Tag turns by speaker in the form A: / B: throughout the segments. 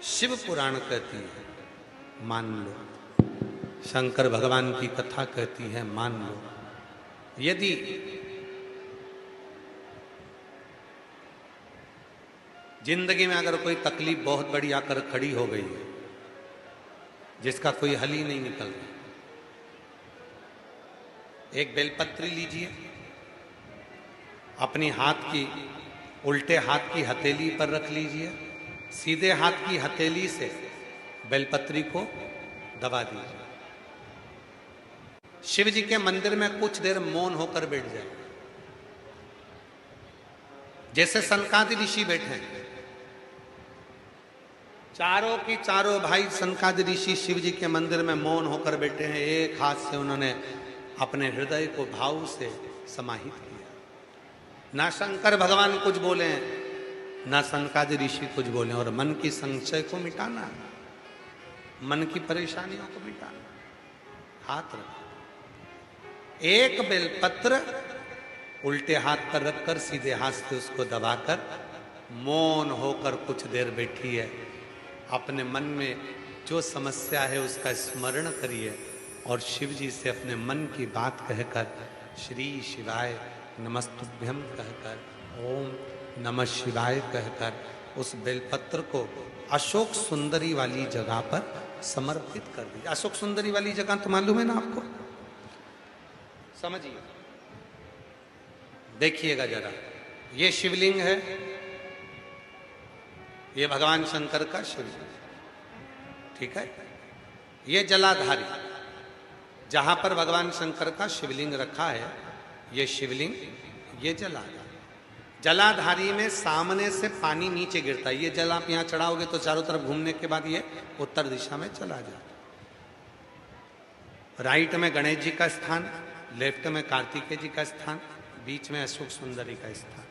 A: शिव पुराण कहती है मान लो, शंकर भगवान की कथा कहती है मान लो। यदि जिंदगी में अगर कोई तकलीफ बहुत बड़ी आकर खड़ी हो गई है जिसका कोई हल ही नहीं निकल रहा, एक बेलपत्री लीजिए, अपनी हाथ की उल्टे हाथ की हथेली पर रख लीजिए, सीधे हाथ की हथेली से बेलपत्री को दबा दीजिए। शिव जी के मंदिर में कुछ देर मौन होकर बैठ जाए, जैसे सनकादि ऋषि बैठे हैं। चारों की चारों भाई सनकादि ऋषि शिव जी के मंदिर में मौन होकर बैठे हैं। एक हाथ से उन्होंने अपने हृदय को भाव से समाहित किया। ना शंकर भगवान कुछ बोले, ना सनकादि ऋषि कुछ बोले, और मन की संशय को मिटाना, मन की परेशानियों को मिटाना। हाथ रखो, एक बेलपत्र उल्टे हाथ पर रखकर सीधे हाथ से उसको दबाकर मौन होकर कुछ देर बैठी है। अपने मन में जो समस्या है उसका स्मरण करिए और शिव जी से अपने मन की बात कहकर श्री शिवाय नमस्तुभ्यम कहकर, ओम नमः शिवाय कहकर उस बेलपत्र को अशोक सुंदरी वाली जगह पर समर्पित कर दीजिए। अशोक सुंदरी वाली जगह तो मालूम है ना आपको, समझिए, देखिएगा जरा। ये शिवलिंग है, ये भगवान शंकर का शिवलिंग, ठीक है। ये जलाधारी, जहां पर भगवान शंकर का शिवलिंग रखा है, ये शिवलिंग, ये जलाधारी। जलाधारी में सामने से पानी नीचे गिरता है। ये जल आप यहां चढ़ाओगे तो चारों तरफ घूमने के बाद ये उत्तर दिशा में चला जाता। राइट में गणेश जी का स्थान, लेफ्ट में कार्तिकेय जी का स्थान, बीच में अशोक सुंदरी का स्थान,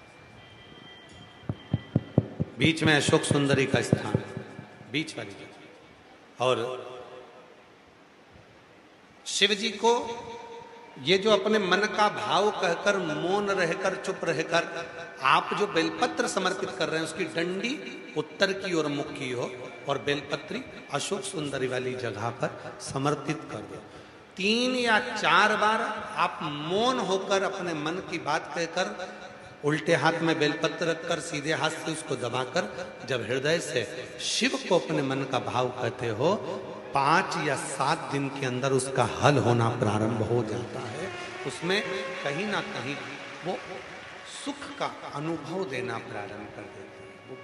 A: बीच में अशोक सुंदरी का स्थान, बीच वाली जगह। और शिव जी को ये जो अपने मन का भाव कहकर मौन रहकर चुप रहकर आप जो बेलपत्र समर्पित कर रहे हैं उसकी डंडी उत्तर की ओर मुख की हो और बेलपत्री अशोक सुंदरी वाली जगह पर समर्पित कर दो। 3 या 4 बार आप मौन होकर अपने मन की बात कहकर उल्टे हाथ में बेलपत्र रखकर सीधे हाथ से उसको दबाकर जब हृदय से शिव को अपने मन का भाव कहते हो, 5 या 7 दिन के अंदर उसका हल होना प्रारंभ हो जाता है। उसमें कहीं ना कहीं वो सुख का अनुभव देना प्रारंभ कर देता है। वो